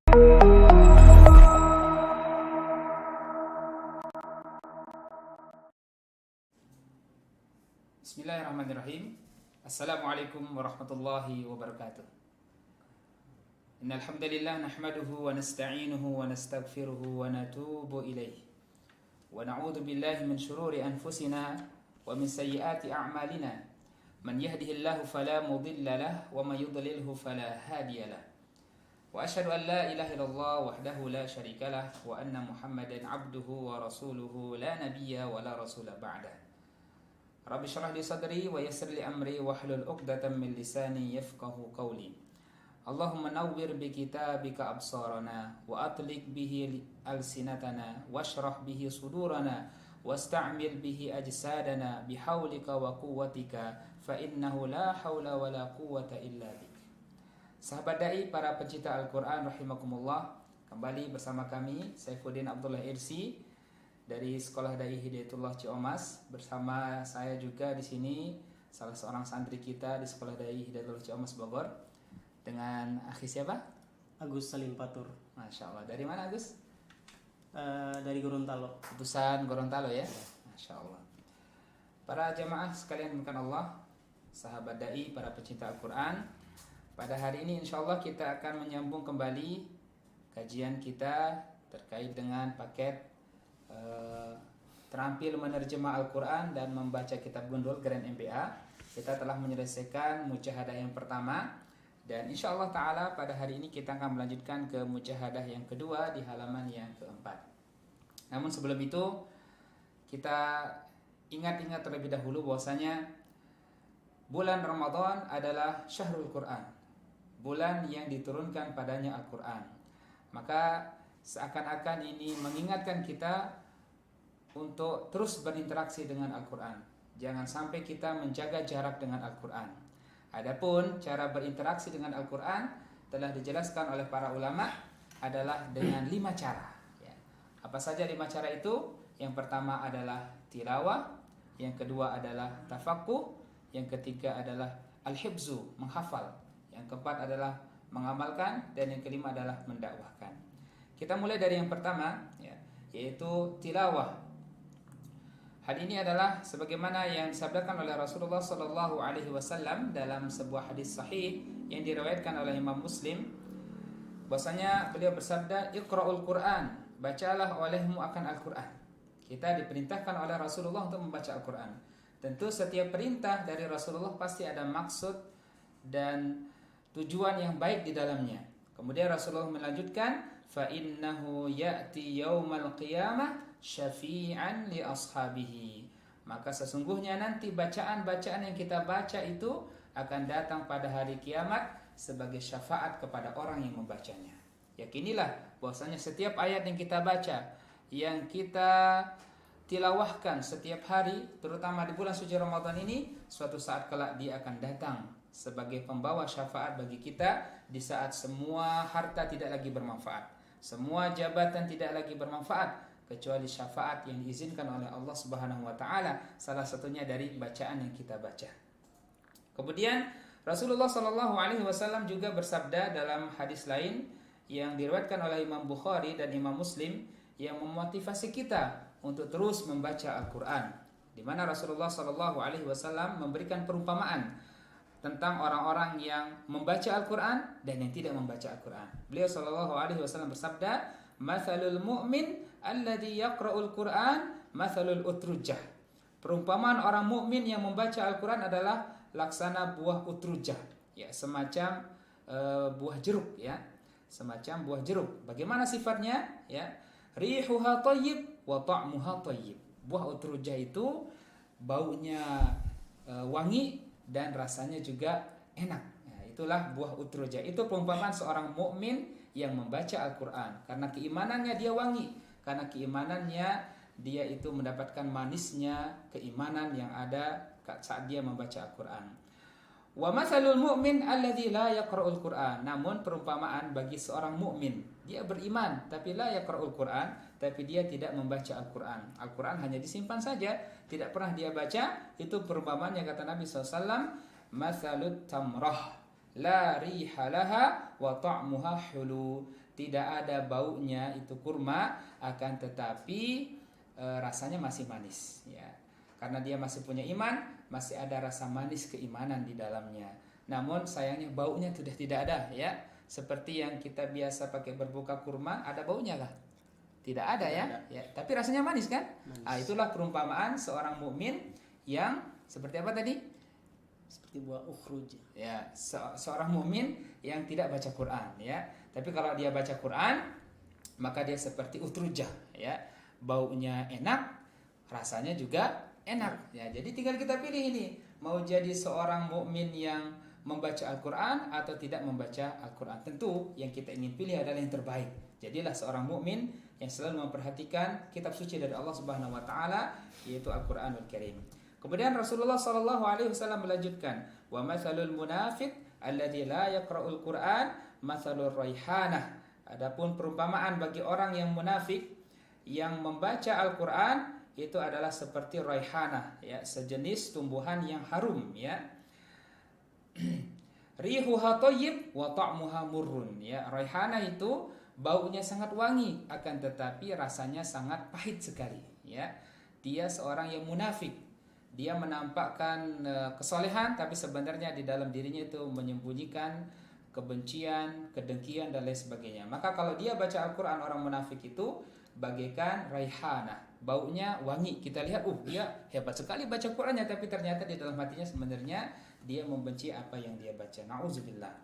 Bismillahirrahmanirrahim. Assalamualaikum warahmatullahi wabarakatuh. Innal hamdalillah nahmaduhu wa nasta'inuhu wa nastaghfiruhu wa natubu ilayh. Wa na'udzu billahi min shururi anfusina wa min sayyiati a'malina. Man yahdihillahu fala mudilla lahu wa man yudlilhu fala hadiya lahu. Wa asyhadu an la ilaha illallah wahdahu la syarika lah wa anna Muhammadan 'abduhu wa rasuluhu la nabiyya wa la rasula ba'dah. Rabbi syrah li sadri wa yassir li amri wahlul 'uqdatam min lisani yafqahu qawli. Allahumma nawwir bi kitabika absarana wa atlik bihi alsinatana washrah bihi sudurana wasta'mil bihi ajsadana bihaulika wa quwwatika fa innahu la haula wa la quwwata illa bik. Sahabat dai, para pecinta Al-Qur'an rahimakumullah, kembali bersama kami Saifuddin Abdullah Irsi dari Sekolah Dai Hidayatullah Ciomas. Bersama saya juga di sini salah seorang santri kita di Sekolah Dai Hidayatullah Ciomas Bogor, dengan akhi siapa? Agus Salim Patur. Masya Allah. Dari mana Agus? Dari Gorontalo. Utusan Gorontalo ya? Masya Allah. Para jamaah sekalian dimuliakan Allah, sahabat dai, para pecinta Al-Quran, pada hari ini insya Allah kita akan menyambung kembali kajian kita terkait dengan paket terampil menerjemah Al-Quran dan membaca kitab gundul Grand MPA. Kita telah menyelesaikan mujahadah yang pertama, dan insya Allah ta'ala pada hari ini kita akan melanjutkan ke mujahadah yang kedua di halaman yang keempat. Namun sebelum itu kita ingat-ingat terlebih dahulu bahwasanya bulan Ramadan adalah Syahrul Quran, bulan yang diturunkan padanya Al-Quran. Maka seakan-akan ini mengingatkan kita untuk terus berinteraksi dengan Al-Quran. Jangan sampai kita menjaga jarak dengan Al-Quran. Adapun cara berinteraksi dengan Al-Quran telah dijelaskan oleh para ulama adalah dengan 5 cara. Apa saja 5 cara itu? Yang pertama adalah tilawah, yang kedua adalah tafaqquh, yang ketiga adalah al-hifzu, menghafal, yang keempat adalah mengamalkan, dan yang kelima adalah mendakwahkan. Kita mulai dari yang pertama, yaitu tilawah. Hal ini adalah sebagaimana yang disabdakan oleh Rasulullah Sallallahu Alaihi Wasallam dalam sebuah hadis sahih yang diriwayatkan oleh Imam Muslim, bahwasanya beliau bersabda, "Iqra'ul Quran", bacalah olehmu akan Al-Quran. Kita diperintahkan oleh Rasulullah untuk membaca Al-Quran. Tentu setiap perintah dari Rasulullah pasti ada maksud dan tujuan yang baik di dalamnya. Kemudian Rasulullah melanjutkan, fa innahu ya'ti yaumal qiyamah syafi'an li ashabihi. Maka sesungguhnya nanti bacaan-bacaan yang kita baca itu akan datang pada hari kiamat sebagai syafaat kepada orang yang membacanya. Yakinilah bahwasanya setiap ayat yang kita baca, yang kita tilawahkan setiap hari, terutama di bulan suci Ramadan ini, suatu saat kelak dia akan datang sebagai pembawa syafaat bagi kita di saat semua harta tidak lagi bermanfaat, semua jabatan tidak lagi bermanfaat, kecuali syafaat yang diizinkan oleh Allah Subhanahu wa taala, salah satunya dari bacaan yang kita baca. Kemudian Rasulullah Shallallahu alaihi wasallam juga bersabda dalam hadis lain yang diriwayatkan oleh Imam Bukhari dan Imam Muslim, yang memotivasi kita untuk terus membaca Al-Quran, di mana Rasulullah Shallallahu alaihi wasallam memberikan perumpamaan tentang orang-orang yang membaca Al-Quran dan yang tidak membaca Al-Quran. Beliau Shallallahu alaihi wasallam bersabda, "Mathalul mu'min alladhi yaqra'ul Quran mathalul utrujah." Perumpamaan orang mukmin yang membaca Al-Quran adalah laksana buah utrujah, semacam buah jeruk, semacam buah jeruk. Bagaimana sifatnya? Rihuha thayyib wa ta'muha thayyib. Buah utrujah itu baunya wangi dan rasanya juga enak. Itulah buah utrujah. Itu perumpamaan seorang mukmin yang membaca Al-Quran. Karena keimanannya dia wangi, karena keimanannya dia itu mendapatkan manisnya keimanan yang ada saat dia membaca Al-Quran. Wa mathalul mu'min alladzi la yaqra'ul Qur'an. Namun perumpamaan bagi seorang mukmin, dia beriman tapi la yaqra'ul Qur'an, tapi dia tidak membaca Al-Qur'an. Al-Qur'an hanya disimpan saja, tidak pernah dia baca. Itu perumpamaannya, kata Nabi SAW, mathalut tamrah la riha laha wa ta'muha hulu. tidak ada baunya itu kurma, akan tetapi rasanya masih manis ya. Karena dia masih punya iman, masih ada rasa manis keimanan di dalamnya. Namun sayangnya baunya sudah tidak ada ya. Seperti yang kita biasa pakai berbuka kurma, ada baunya lah? Tidak ada ya. Tapi rasanya manis kan? Manis. Itulah perumpamaan seorang mukmin yang seperti apa tadi? Seperti buah ukhruj. Ya, seorang mukmin yang tidak baca Quran ya. Tapi kalau dia baca Quran, maka dia seperti utrujah ya. Baunya enak, rasanya juga enak ya. Jadi tinggal kita pilih ini, mau jadi seorang mukmin yang membaca Al-Quran atau tidak membaca Al-Quran. Tentu yang kita ingin pilih adalah yang terbaik. Jadilah seorang mukmin yang selalu memperhatikan kitab suci dari Allah Subhanahu wa taala, yaitu Al-Qur'anul Karim. Kemudian Rasulullah sallallahu alaihi wasallam melanjutkan, "Wa matsalul munafiq alladzi la yaqra'ul Qur'an matsalur raihanah." Adapun perumpamaan bagi orang yang munafik yang membaca Al-Qur'an itu adalah seperti raihanah ya, sejenis tumbuhan yang harum ya. Rihuha thayyib wa ta'muha murrun ya. Raihanah itu baunya sangat wangi, akan tetapi rasanya sangat pahit sekali ya. Dia seorang yang munafik. Dia menampakkan kesolehan, tapi sebenarnya di dalam dirinya itu menyembunyikan kebencian, kedengkian dan lain sebagainya. Maka kalau dia baca Al-Quran, orang munafik itu bagaikan raihanah, baunya wangi. Kita lihat, dia hebat sekali baca Qurannya, tapi ternyata di dalam hatinya sebenarnya dia membenci apa yang dia baca. Nauzubillah.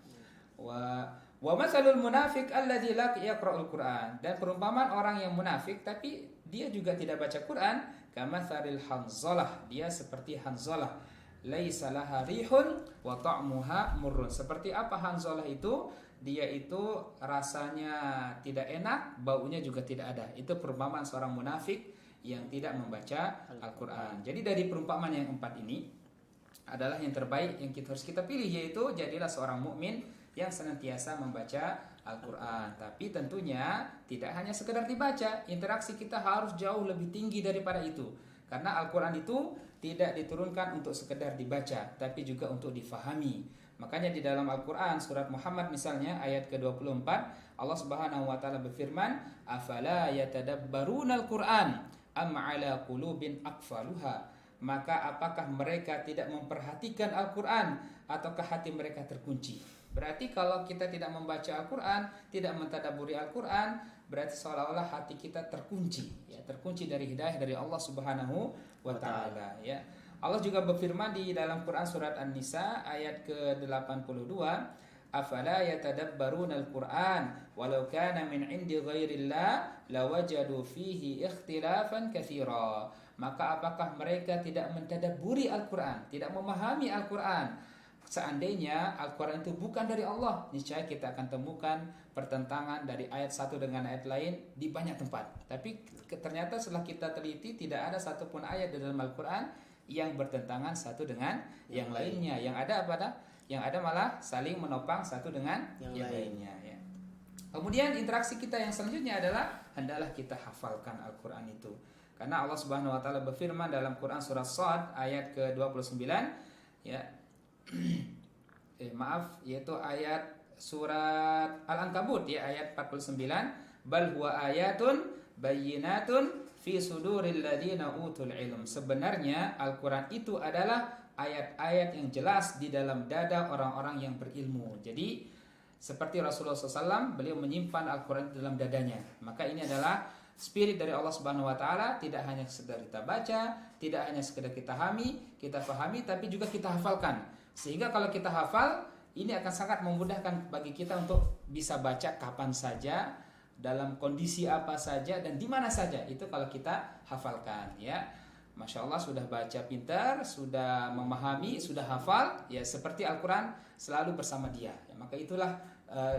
Wa matsalul munafiq alladzi la yaqra'ul Qur'an. Dan perumpamaan orang yang munafik tapi dia juga tidak baca Quran, kamatsaril hanzalah. Dia seperti hanzalah, laisa laha rihun wa ta'muha murrun. Seperti apa hanzalah itu? Dia itu rasanya tidak enak, baunya juga tidak ada. Itu perumpamaan seorang munafik yang tidak membaca Al-Quran. Jadi dari perumpamaan yang 4 ini adalah yang terbaik yang harus kita pilih, yaitu jadilah seorang mukmin yang senantiasa membaca Al-Quran. Tapi tentunya tidak hanya sekedar dibaca, interaksi kita harus jauh lebih tinggi daripada itu. Karena Al-Quran itu tidak diturunkan untuk sekedar dibaca, tapi juga untuk difahami. Makanya di dalam Al-Quran surat Muhammad misalnya ayat ke-24, Allah Subhanahu wa taala berfirman, "Afala yatadabbarunal Qur'an am 'ala qulubin aqfaluha." Maka apakah mereka tidak memperhatikan Al-Quran ataukah hati mereka terkunci? Berarti kalau kita tidak membaca Al-Quran, tidak mentadaburi Al-Quran, berarti seolah-olah hati kita terkunci ya, terkunci dari hidayah dari Allah Subhanahu wa taala ya. Allah juga berfirman di dalam Quran surat An-Nisa ayat ke-82, "Afala yatadabbarunal Qur'an walau kana min 'indi ghairillah lawajadu fihi ikhtilafan katsira." Maka apakah mereka tidak mentadabburi Al-Quran, tidak memahami Al-Quran? Seandainya Al-Quran itu bukan dari Allah, niscaya kita akan temukan pertentangan dari ayat satu dengan ayat lain di banyak tempat. Tapi ternyata setelah kita teliti, tidak ada satupun ayat di dalam Al-Quran yang bertentangan satu dengan yang lainnya. Yang ada apa? Yang ada malah saling menopang satu dengan yang lainnya ya. Kemudian interaksi kita yang selanjutnya adalah hendaklah kita hafalkan Al-Quran itu. Karena Allah Subhanahu wa taala berfirman dalam Quran surah Shad ayat ke-29 ya. Yaitu ayat surat Al-Ankabut ya, ayat 49, "Bal huwa ayatun bayyinatun fi suduril ladzina utul ilm." Sebenarnya Al-Quran itu adalah ayat-ayat yang jelas di dalam dada orang-orang yang berilmu. Jadi seperti Rasulullah SAW, beliau menyimpan Al-Quran di dalam dadanya. Maka ini adalah spirit dari Allah Subhanahu wa taala, tidak hanya sekedar kita baca, tidak hanya sekedar kita pahami, tapi juga kita hafalkan. Sehingga kalau kita hafal, ini akan sangat memudahkan bagi kita untuk bisa baca kapan saja, dalam kondisi apa saja dan di mana saja. Itu kalau kita hafalkan ya. Masya Allah, sudah baca pintar, sudah memahami, sudah hafal ya, seperti Al-Quran selalu bersama dia ya. Maka itulah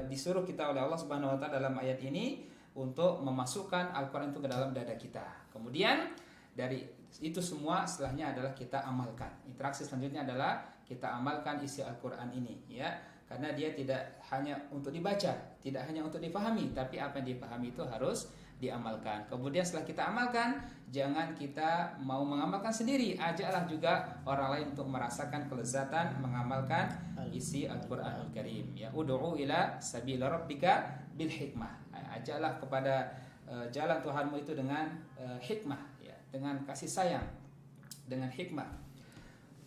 disuruh kita oleh Allah Subhanahu wa taala dalam ayat ini untuk memasukkan Al-Quran itu ke dalam dada kita. Kemudian dari itu semua setelahnya adalah kita amalkan. Interaksi selanjutnya adalah kita amalkan isi Al-Quran ini ya. Karena dia tidak hanya untuk dibaca, tidak hanya untuk difahami, tapi apa yang dipahami itu harus diamalkan. Kemudian setelah kita amalkan, jangan kita mau mengamalkan sendiri, ajaklah juga orang lain untuk merasakan kelezatan mengamalkan isi Al-Qur'anul Karim. Ya, ud'u ila sabil rabbika bil hikmah. Ajaklah kepada jalan Tuhanmu itu dengan hikmah, ya, dengan kasih sayang, dengan hikmah.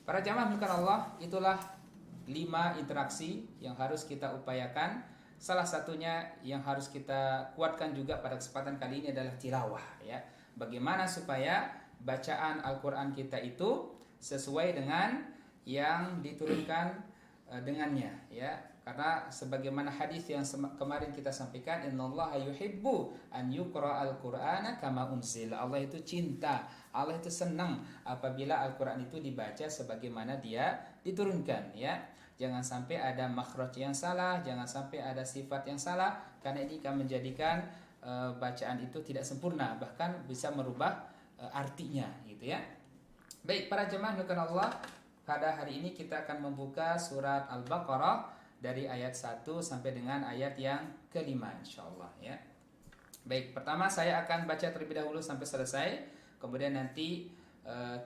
Para jamaah bukan Allah, itulah 5 interaksi yang harus kita upayakan. Salah satunya yang harus kita kuatkan juga pada kesempatan kali ini adalah tilawah, ya. Bagaimana supaya bacaan Al-Qur'an kita itu sesuai dengan yang diturunkan dengannya, ya. Karena sebagaimana hadis yang kemarin kita sampaikan, innallaha yuhibbu an yuqra'al qur'ana kama unzil. Allah itu cinta, Allah itu senang apabila Al-Qur'an itu dibaca sebagaimana dia diturunkan, ya. Jangan sampai ada makhraj yang salah, jangan sampai ada sifat yang salah, karena ini akan menjadikan bacaan itu tidak sempurna, bahkan bisa merubah artinya, gitu ya. Baik, para jemaah bukan Allah, pada hari ini kita akan membuka surat Al-Baqarah dari ayat 1 sampai dengan ayat yang ke-5 insyaallah, ya. Baik, pertama saya akan baca terlebih dahulu sampai selesai, kemudian nanti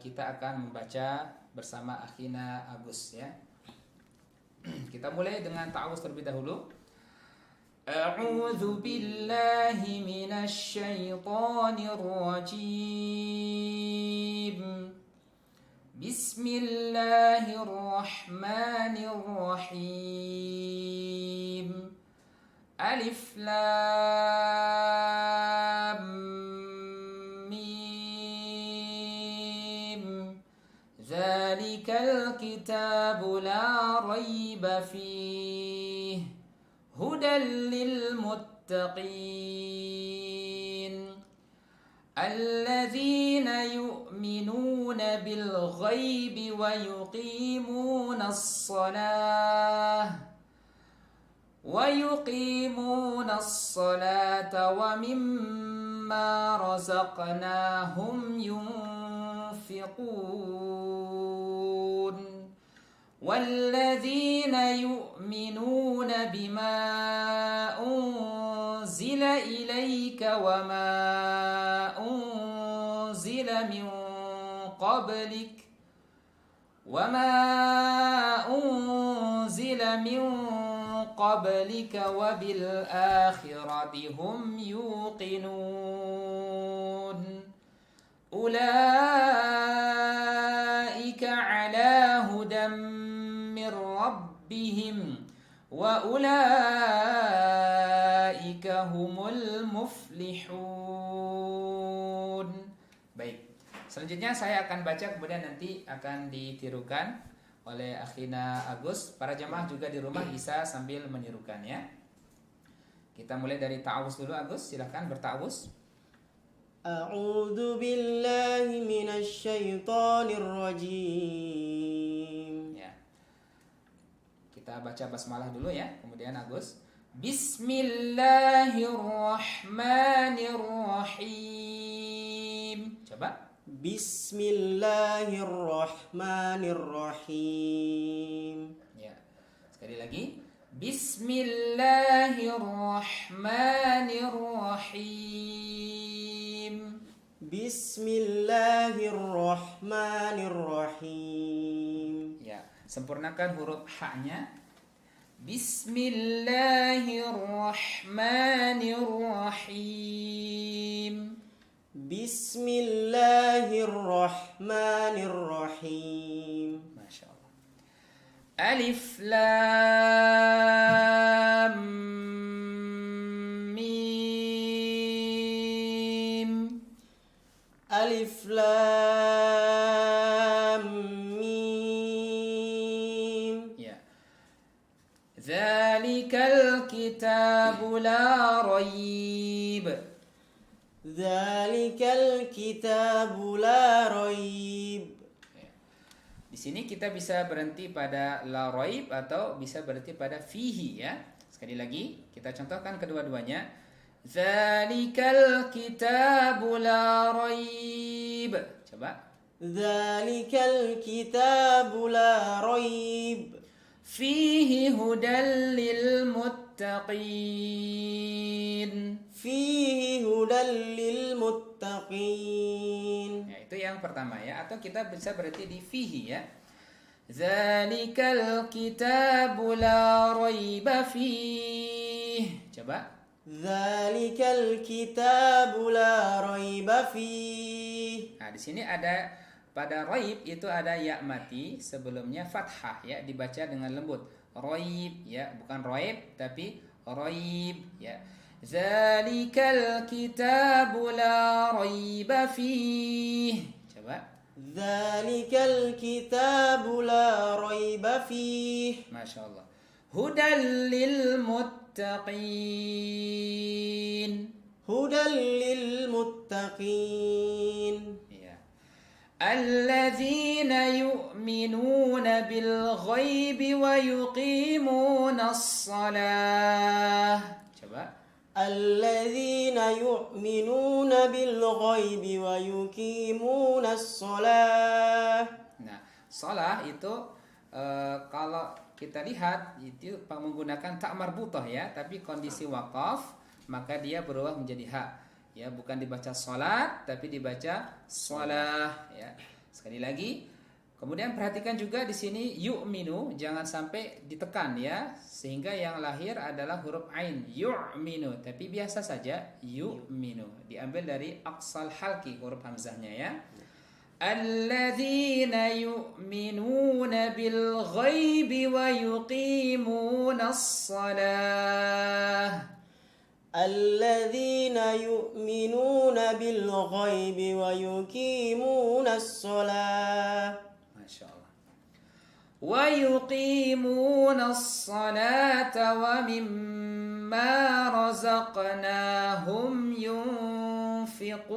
kita akan membaca bersama akhina Agus, ya. Kita mulai dengan ta'awuz terlebih dahulu. A'udzu billahi minasy syaithanir rajim. Bismillahirrahmanirrahim. Alif Lam Mim. Dzalikal kitabu la raiba fihi hudal lil muttaqin alladzina yu'minuna bil ghaibi wa yuqimunas salata wa mimma razaqnahum yunfiqun والذين يؤمنون بما أنزل إليك وما أنزل من قبلك وبالآخرة هم يوقنون أولئك على هدى من ربهم وأولئك هم المفلحون. Baik, selanjutnya saya akan baca, kemudian nanti akan ditirukan oleh akhina Agus. Para jamaah juga di rumah bisa sambil menirukan, ya. Kita mulai dari ta'awuz dulu. Agus, silahkan berta'awuz. A'udzu billahi minasy syaithanir rajim. Ya. Kita baca basmalah dulu, ya. Kemudian Agus. Bismillahirrahmanirrahim. Coba. Bismillahirrahmanirrahim. Ya. Sekali lagi. Bismillahirrahmanirrahim. Bismillahirrahmanirrahim. Ya, sempurnakan huruf ha-nya. Bismillahirrahmanirrahim. Bismillahirrahmanirrahim. Masya Allah. Alif Lam Mim. Alif Lam Mim. Ya. Dzalikal kitabu la raib. Dzalikal kitabu la raib. Di sini kita bisa berhenti pada la raib atau bisa berhenti pada fihi, ya. Sekali lagi kita contohkan kedua-duanya. Dzalikal kitabu la raib. Coba. Dzalikal kitabu la raib. Fihi hudal lil muttaqin. Fihi هدى للمتقين. Ya, itu yang pertama ya, atau kita bisa berarti di fihi ya. Dzalikal kitabu la raiba fih. Coba. ذلك الكتاب لا ريب فيه. Nah, di sini ada pada raib itu ada ya mati sebelumnya fathah ya, dibaca dengan lembut. Raib ya, bukan raib tapi raib ya. Dzalikal kitabu la raiba fih. Coba. ذلك الكتاب لا ريب فيه. Masya Allah. Hudal lil muttaqin. هدى للمتقين. Ya. Alladzina yu'minuna bil ghaibi wa yuqimuna as-salah. Coba. الذين يؤمنون بالغيب ويقيمون الصلاة. Nah, salah itu kalau kita lihat itu menggunakan tak marbutah ya, tapi kondisi wakaf maka dia berubah menjadi ha. Ya, bukan dibaca salat tapi dibaca shalah ya. Sekali lagi, kemudian perhatikan juga di sini yu'minu jangan sampai ditekan ya, sehingga yang lahir adalah huruf ain yu'minu, tapi biasa saja yu'minu. Diambil dari aqsal halqi huruf hamzahnya ya. Alladzina yu'minuna bil ghaibi wa yuqimuna as-salah. الذين يؤمنون بالغيب ويقيمون الصلاة. Masya Allah. Wa yuqimuna as-salata wa mimma razaqnahum yunfiqun.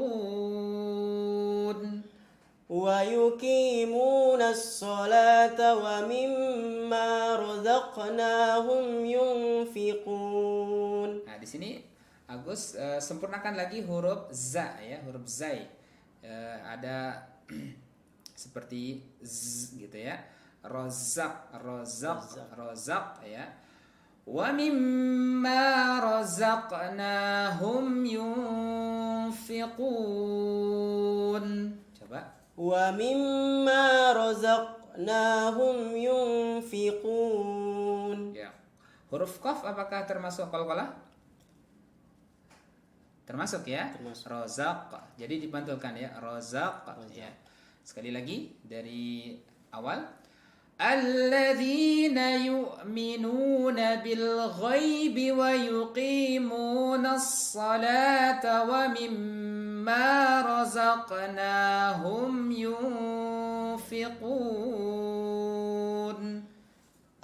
ويقيمون الصلاة ومما رزقناهم ينفقون. Nah, di sini Agus sempurnakan lagi huruf za ya, huruf zai. Ada seperti z gitu ya. Rozak, rozak, rozak ya. Wa mimma razaqnahum yunfiqun. Coba. ومما رزقناهم ينفقون. Ya. Huruf qaf apakah termasuk qalqalah? Termasuk ya. Termasuk. Rozak. Jadi dipantulkan ya. Rozak. Ya. Sekali lagi dari awal. Alladzina yu'minuna bil ghaibi wa yuqimuna as-salata wa mimma razaqnahum yunfiqun.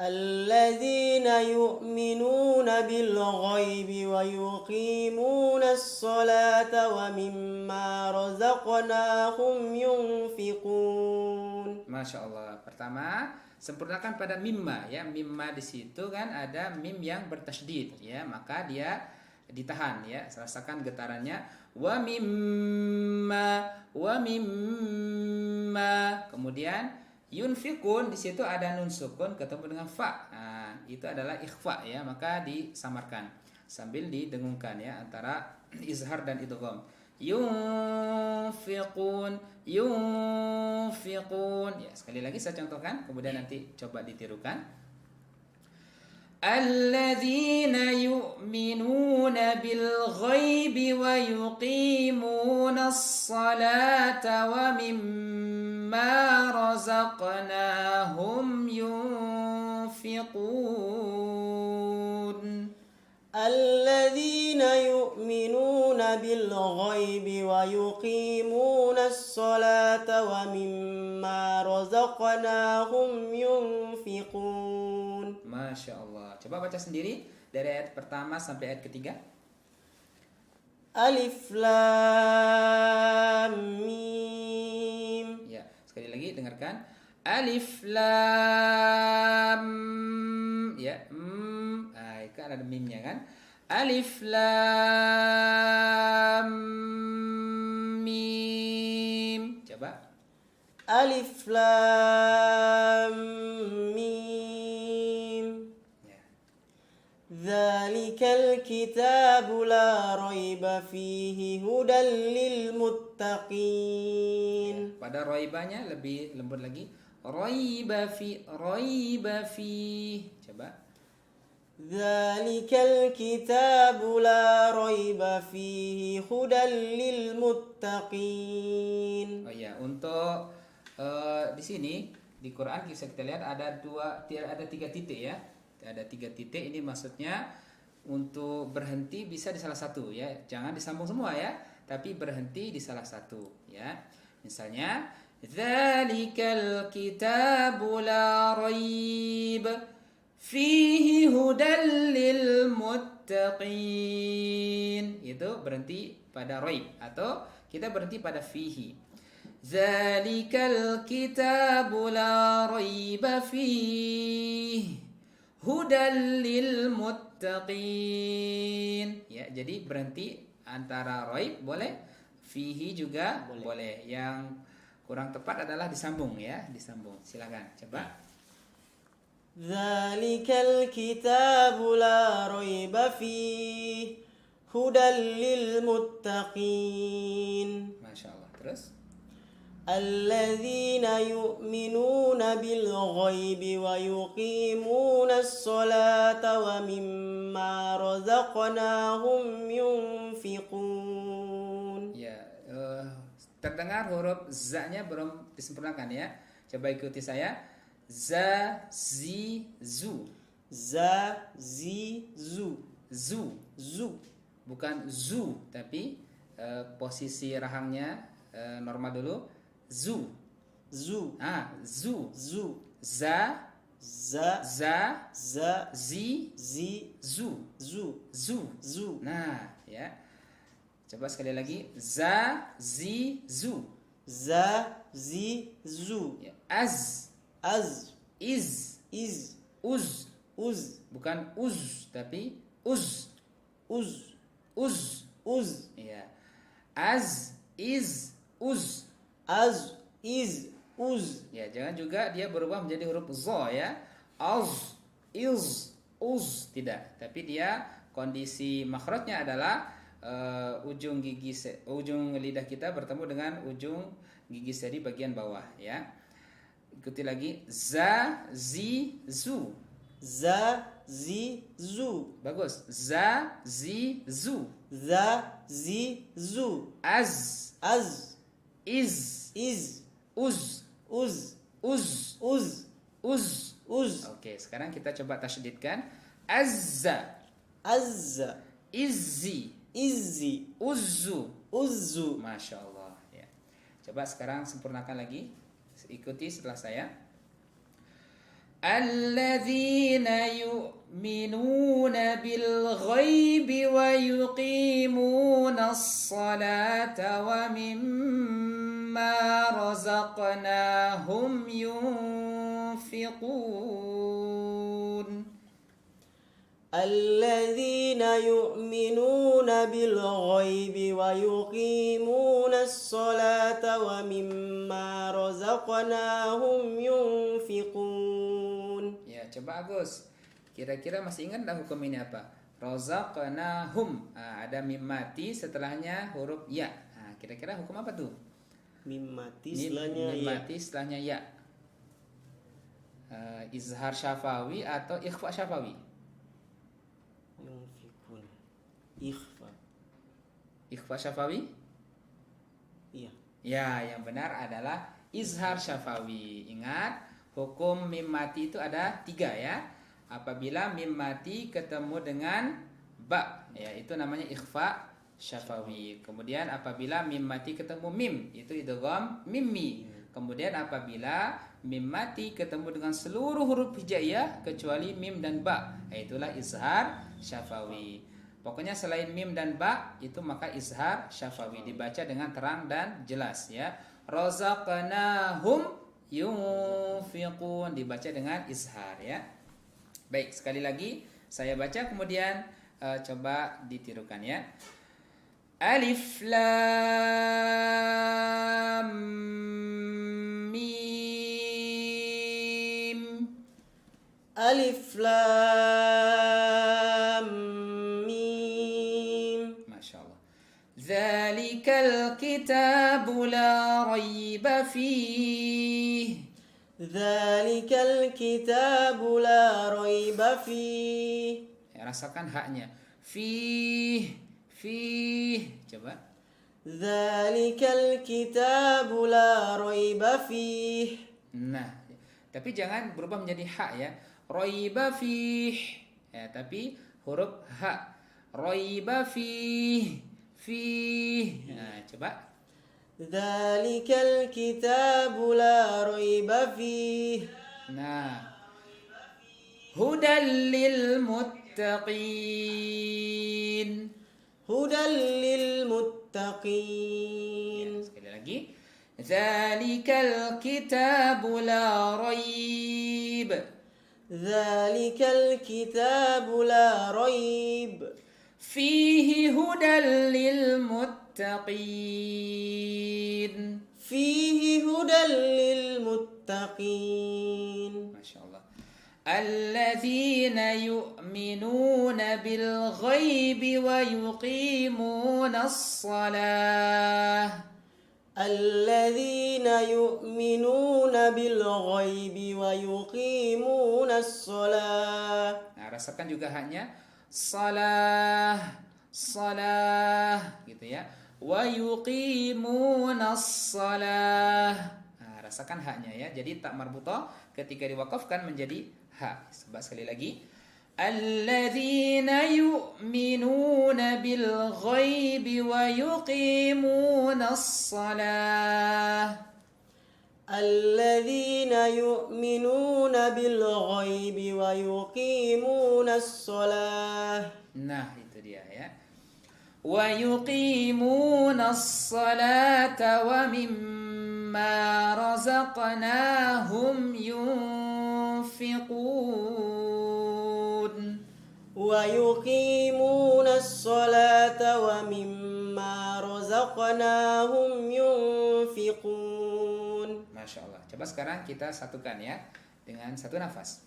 الذين يؤمنون بالغيب ويقيمون الصلاة ومما رزقناهم ينفقون. Masya Allah. Pertama, sempurnakan pada mimma ya. Mimma di situ kan ada mim yang bertasydid ya, maka dia ditahan ya. Rasakan getarannya. Wa mimma, wa mimma. Kemudian yunfikun di situ ada nun sukun ketemu dengan fa. Nah, itu adalah ikhfa ya, maka disamarkan sambil didengungkan ya antara izhar dan idgham. Yunfiqun, yunfiqun. Ya, sekali lagi saya contohkan, kemudian nanti coba ditirukan. Alladzina yu'minuna bil ghaibi wa yuqimuna as-salata wa mimma razaqnahum yunfiqun. الذين يؤمنون بالغيب ويقيمون الصلاة ومما رزقناهم ينفقون. Masya Allah. Coba baca sendiri dari ayat pertama sampai ayat ketiga. Alif Lam Mim. Ya, sekali lagi dengarkan. Alif Lam ya, kan ada mimnya kan. Alif Lam Mim. Coba. Alif Lam Mim. Ya. ذلك الكتاب لا ريب فيه هدى للمتقين. Pada roibanya lebih lembut lagi. Raiba fi. Coba. ذلك الكتاب لا ريب فيه هدى للمتقين. Oh ya, untuk di sini di Quran bisa kita lihat ada tiga titik ya. Ada 3 titik, ini maksudnya untuk berhenti bisa di salah satu ya. Jangan disambung semua ya, tapi berhenti di salah satu ya. Misalnya, dzalikal kitabu la raib fihi hudal lil muttaqin. Itu berhenti pada raib atau kita berhenti pada fihi. Dzalikal kitabu la raiba fihi hudal lil muttaqin. Ya, jadi berhenti antara raib boleh, fihi juga boleh. Yang kurang tepat adalah disambung ya, disambung. Silakan coba. Dzalikal kitabu la raiba fihi hudal lil muttaqin. Masya Allah. Terus الذين يؤمنون بالغيب ويقيمون الصلاة ومما رزقناهم ينفقون. ya, terdengar huruf za-nya belum disempurnakan ya. Coba ikuti saya. Za, zi, zu. Za, zi, zu. Zu. Zu. Bukan zu, tapi posisi rahangnya normal dulu. Zu. Zu. Zu. Zu. Za, Za. za, Za. zi, Zi. zu. Zu. Zu. Zu. Nah, ya. Coba sekali lagi. Za, zi, zu. Za. Zi. Zu. Ya. Az, Az. iz, Iz. uz. Uz. Bukan uz, tapi uz. Uz. Uz. Uz. Ya. Az, iz, uz. Az. Iz. Uz. Ya, jangan juga dia berubah menjadi huruf zo ya. Az, iz, uz, tidak. Tapi dia kondisi makhrajnya adalah ujung lidah kita bertemu dengan ujung gigi seri bagian bawah ya. Ikuti lagi. Za, zi, zu. Za. Zi. Zu. Bagus. Za, zi, zu. Za. Zi. Zu. Az, Az. iz, Iz. uz, Uz. uz, Uz. uz. Uz. Oke, sekarang kita coba tasydidkan. Azza, Azza. izzi, Izzi. uzzu. Uzzu. Masya Allah ya. Coba sekarang sempurnakan lagi. Ikuti setelah saya. Alladzina yu'minuna bil ghaibi wa yuqimuna as-salata wa mimma razaqnahum yunfiqun. الذين يؤمنون بالغيب ويقيمون الصلاة ومما رزقناهم ينفقون. Ya, coba Agus. Kira-kira masih ingat dah hukum ini apa? Razaqnahum. Ada mim mati setelahnya huruf ya. Kira-kira hukum apa tuh? Mim mati setelahnya Mim ya. mati setelahnya ya. Izhar syafawi atau ikhfa syafawi? Yunfikun. Ikhfa. Ikhfa syafawi? Iya. Ya, yang benar adalah izhar syafawi. Ingat, hukum mim mati itu ada 3 ya. Apabila mim mati ketemu dengan ba, ya itu namanya ikhfa syafawi. Kemudian apabila mim mati ketemu mim, itu idgham mimmi. Kemudian apabila mim mati ketemu dengan seluruh huruf hijaiyah kecuali mim dan ba, itulah izhar syafawi. Pokoknya selain mim dan ba itu maka izhar syafawi, dibaca dengan terang dan jelas ya. Razaqnahum yunfiqun, dibaca dengan izhar ya. Baik, sekali lagi saya baca kemudian coba ditirukan ya. Alif lam mim. Alif lam Dzalikal kitabu la raiba fihi. Dzalikal kitabu la raiba fihi. Ya, rasakan haknya. Fih, fih. Coba. Dzalikal kitabu la raiba fihi. Nah, tapi jangan berubah menjadi hak ya. Raiba fih. Ya, tapi huruf ha. Raiba fih. Fih. Nah, coba. Dzalikal kitabu la raiba fihi. Nah. Hudal lil muttaqin. Hudal lil muttaqin. Sekali lagi. Dzalikal kitabu la raib. Dzalikal kitabu la raib. Fihi hudal lil muttaqin. Fihi hudal lil muttaqin. Masya Allah. Alladzina yu'minuna bil ghaibi wa yuqimuna as-salah. الذين يؤمنون بالغيب ويقيمون الصلاة. Nah, rasakan juga haknya salah, salah gitu ya. Wa yuqimuna as-salah. Nah, rasakan haknya ya. Jadi tak marbutah ketika diwakafkan menjadi ha. Sebab sekali lagi. Alladzina yu'minuna bil ghaibi wa yuqimuna as-salah. الذين يؤمنون بالغيب ويقيمون الصلاة. Nah, itu dia ya. Wa yuqimuna as-salata wa mimma razaqnahum yunfiqun. ويقيمون الصلاة ومما رزقناهم ينفقون. Masya Allah. Coba sekarang kita satukan ya dengan satu nafas.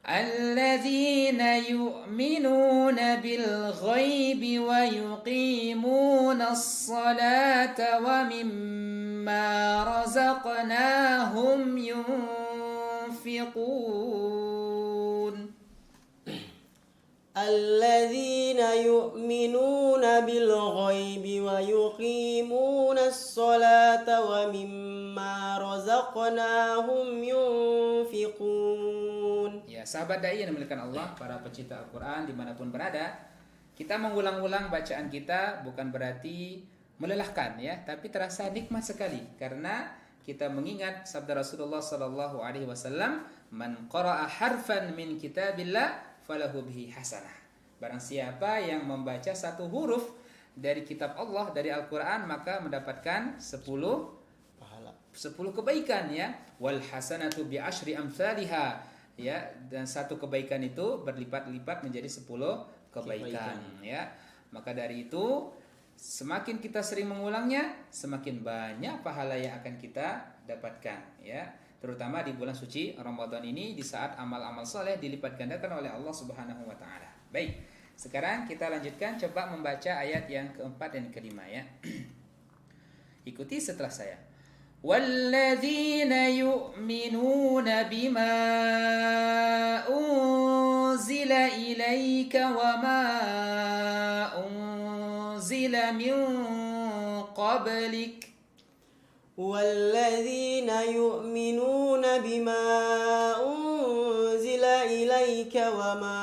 Alladzina yu'minuna bil ghaibi wa yuqimuna as-salata wa mimma razaqnahum yunfiqun. الذين يؤمنون بالغيب ويقيمون الصلاة ومما رزقناهم ينفقون. Ya, sahabat dai yang dimuliakan Allah, para pecinta Al-Quran dimanapun berada, kita mengulang-ulang bacaan kita bukan berarti melelahkan ya, tapi terasa nikmat sekali karena kita mengingat sabda Rasulullah sallallahu alaihi wasallam, "Man qara'a harfan min kitabillah falahu bihi hasanah." Barang siapa yang membaca satu huruf dari kitab Allah, dari Al-Quran, maka mendapatkan 10 kebaikan ya. Wal hasanatu bi asyri amsalha ya, dan satu kebaikan itu berlipat-lipat menjadi 10 kebaikan ya. Maka dari itu semakin kita sering mengulangnya, semakin banyak pahala yang akan kita dapatkan ya. Terutama di bulan suci Ramadan ini, di saat amal-amal soleh dilipat gandakan oleh Allah Subhanahu wa taala. Baik, sekarang kita lanjutkan, coba membaca ayat yang keempat dan kelima ya. Ikuti setelah saya. Walladzina yu'minuna bima unzila ilaika wa ma unzila min qablik. والذين يؤمنون بما أنزل إليك وما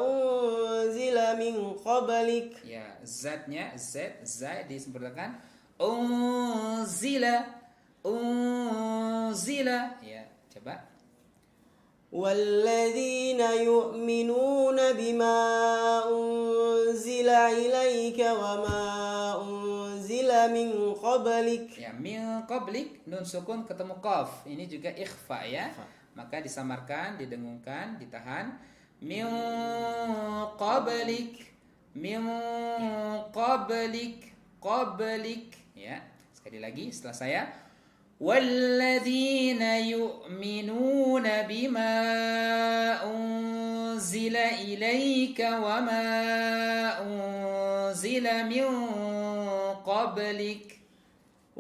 أنزل من قبلك. Ya, zatnya zat disempurnakan. Unzila, unzila. Ya, coba. والذين يؤمنون بما أنزل إليك وما أنزل من قبلك. Ya, min qablik, nun sukun ketemu qaf. Ini juga ikhfa ya. Maka disamarkan, didengungkan, ditahan. Min qablik, min qablik, qablik. Ya, sekali lagi setelah saya. وَالَّذِينَ يُؤْمِنُونَ بِمَا أُنزِلَ إِلَيْكَ وَمَا unzila min qablik.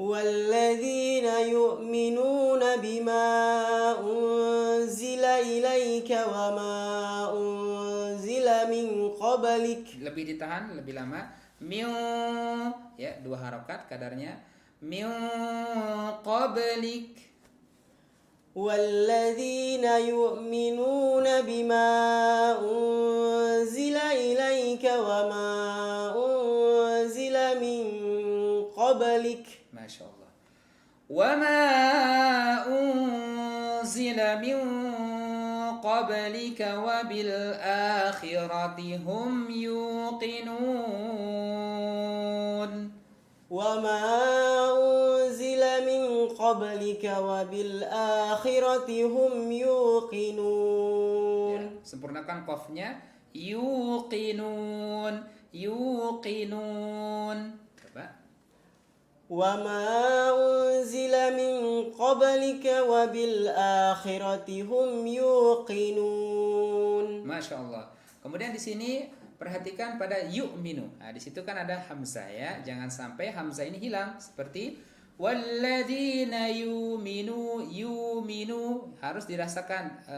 والذين يؤمنون بما أنزل إليك وما أنزل من قبلك. Lebih ditahan, lebih lama. Min, ya, 2 harokat kadarnya. Min qablik. والذين يؤمنون بما أنزل إليك وما أنزل من قبلك. Masya Allah. وما أنزل من قبلك وبالآخرة هم يوقنون. وما أنزل من قبلك وبالآخرة هم يوقنون. Ya, sempurnakan qafnya. Yuqinun. Yuqinun. Coba. وما أنزل من قبلك وبالآخرة هم يوقنون. Masya Allah. Kemudian di sini perhatikan pada yu'minu. Nah, di situ kan ada hamzah ya. Jangan sampai hamzah ini hilang. Seperti walladzina yu'minu. Yu'minu harus dirasakan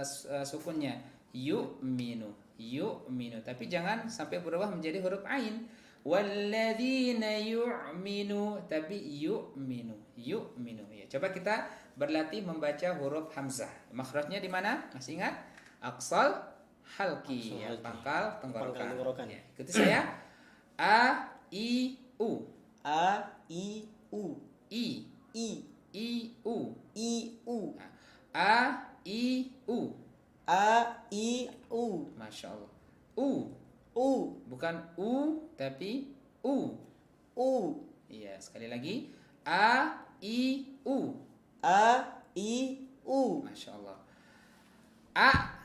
sukunnya. Yu'minu. Yu'minu. Tapi jangan sampai berubah menjadi huruf ain. Walladzina yu'minu, tapi yu'minu. Yu'minu. Ya, coba kita berlatih membaca huruf hamzah. Makhrajnya di mana? Masih ingat? Aqsal halki, ya, pangkal tenggorokan. Ya, ikuti saya. A I U. A I U. I I I U. I U. A I U. A I U. Masya Allah. U. U. Bukan U tapi U. U. Iya, sekali lagi. A I U. A I U. Masya Allah. A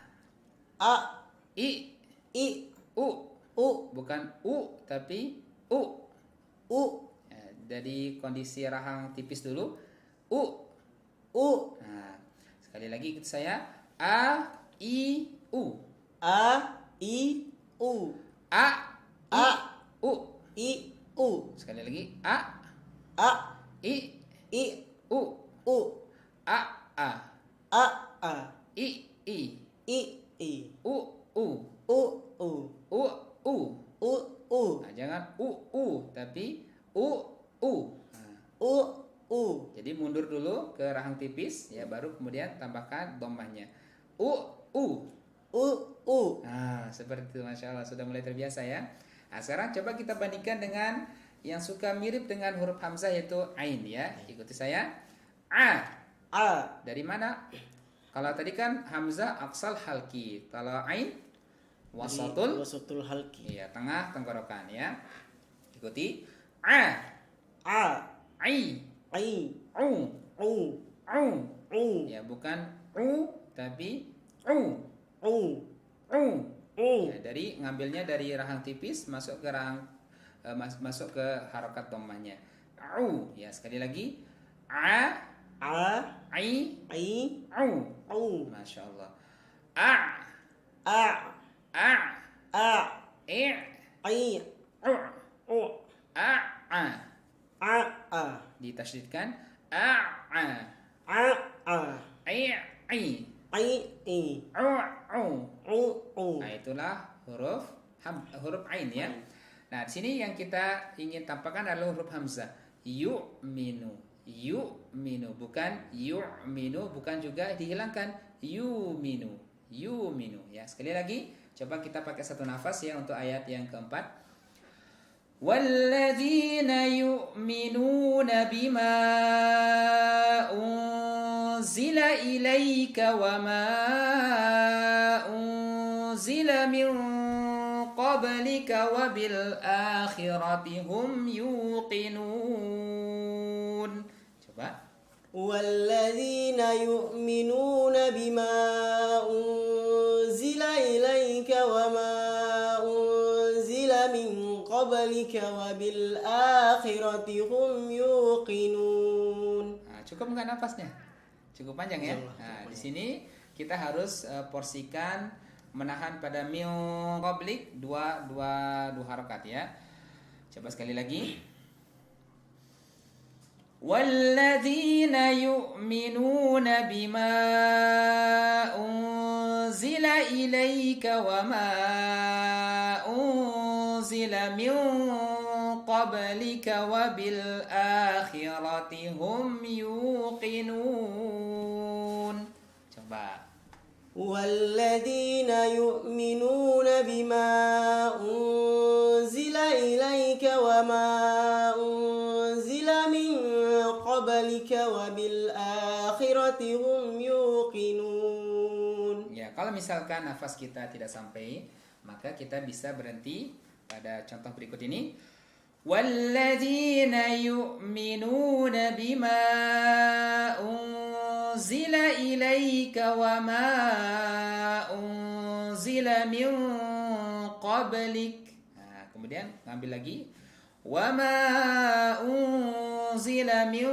A I I U. U. Bukan U tapi U. U. Ya, dari kondisi rahang tipis dulu. U. U. Nah, sekali lagi ikut saya. A I U. A I U. A I A U. I U. Sekali lagi. A A I I U. U. A A A A I I I I U U U U U U. U U Nah, jangan U tapi U U. Nah, U U. jadi mundur dulu ke rahang tipis ya, baru kemudian tambahkan dhammahnya. U U. U U. Nah, seperti itu, Masya Allah, sudah mulai terbiasa ya. Nah, sekarang coba kita bandingkan dengan yang suka mirip dengan huruf hamzah yaitu ain ya. Ikuti saya. A. A. Dari mana? Kalau tadi kan hamzah aqsal halki. Kalau ain wasatul. Wasatul halki. Iya, tengah tenggorokan ya. Ikuti. A. A. Ai. I. U. U. U. U. Ya, bukan u tapi u. U. U. U. Ya, dari ngambilnya dari rahang tipis masuk ke rahang masuk ke harokat dhammahnya. Au. Ya, sekali lagi. A. A. Ai. I. Au. U. Masya Allah. A. A. A. A. I. I. U. U. A. A. A. A. Ditasydidkan. A. A. A. A. I. I. I. I. U. U. U. U. Nah, itulah huruf ain ya. Nah, di sini yang kita ingin tampakkan adalah huruf hamzah. Yu'minu. Yu'minu, bukan yu'minu, bukan juga dihilangkan yu'minu. Yu'minu ya. Sekali lagi, coba kita pakai satu nafas ya untuk ayat yang keempat. Walladzina yu'minuna bima unzila ilaika wa ma unzila min qablika wa bil akhirati hum yuqinun. Coba. والذين يؤمنون بما أنزل إليك وما أنزل من قبلك وبالآخرة هم يوقنون. Nah, cukup nggak nafasnya? Cukup panjang ya. Nah, di sini kita harus porsikan menahan pada min qablik dua harokat ya. Coba sekali lagi. Walladzina yu'minuna bima unzila ilaika wa ma unzila min qablika wa bil akhirati hum yuqinun. Coba. والذين يؤمنون بما أنزل إليك وما أنزل من قبلك وبالآخرة هم يوقنون. Ya, kalau misalkan nafas kita tidak sampai, maka kita bisa berhenti pada contoh berikut ini. Walladzina yu'minuna bima unzila ilaika wa ma unzila min qablik. Nah, kemudian ngambil lagi. Wa ma unzila min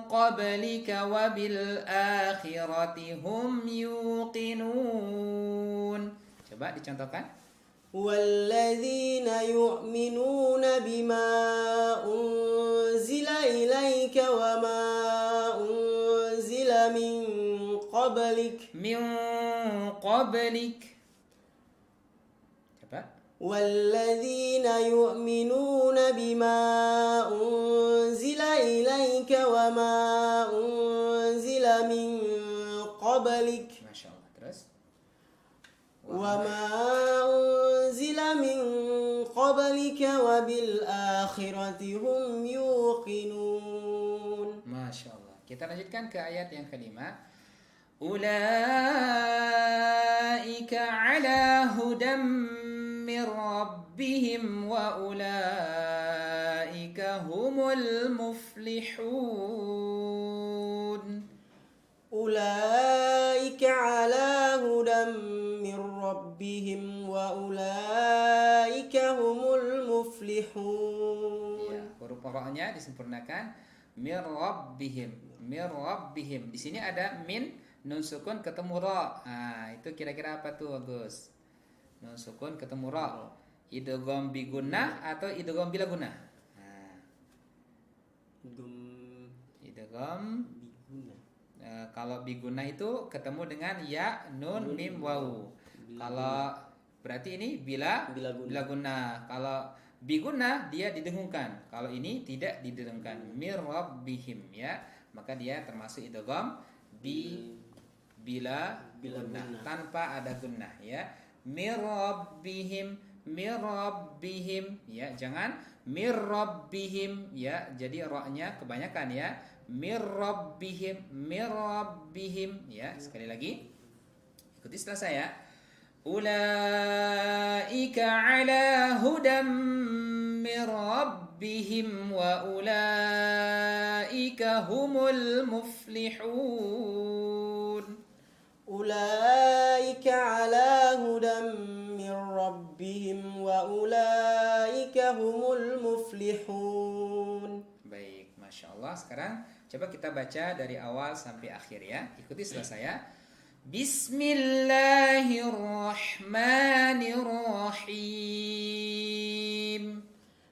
qablika wa bil akhirati hum yuqinun. Coba dicontohkan. والذين يؤمنون بما أنزل إليك وما أنزل من قبلك Coba. والذين يؤمنون بما أنزل إليك وما أنزل من قبلك Masya Allah. Terus. وما أنزل من قبلك وبالآخرة هم يوقنون. Masya Allah. Kita lanjutkan ke ayat yang kelima. Ulaika ala hudam min rabbihim wa ulaika humul muflihun. أولئك على هدى من ربهم وأولئك هم المفلحون. Ya, huruf ra-nya disempurnakan. Mir rabbihim. Di sini ada min, nun sukun ketemu ra. Nah, itu kira-kira apa tuh, Agus? Nun sukun ketemu ra. Idgham bi gunnah atau idgham bila gunnah? Nah, idgham kalau biguna itu ketemu dengan ya, nun, mim, waw. Kalau berarti ini bila guna. Kalau biguna dia didengungkan. Kalau ini tidak didengungkan. Mir rabbihim, ya. Maka dia termasuk idgham bila guna tanpa ada gunnah, ya. Mir rabbihim, ya. Jangan mir rabbihim, ya. Jadi ra-nya kebanyakan, ya. Mir rabbihim, ya. Sekali lagi, ikuti setelah saya. Ulaika ala hudam mir rabbihim wa ulaika humul muflihun. Ulaika ala hudam min rabbihim wa ulaika humul muflihun. Baik, Masya Allah. Sekarang coba kita baca dari awal sampai akhir, ya. Ikuti setelah saya. Bismillahirrahmanirrahim.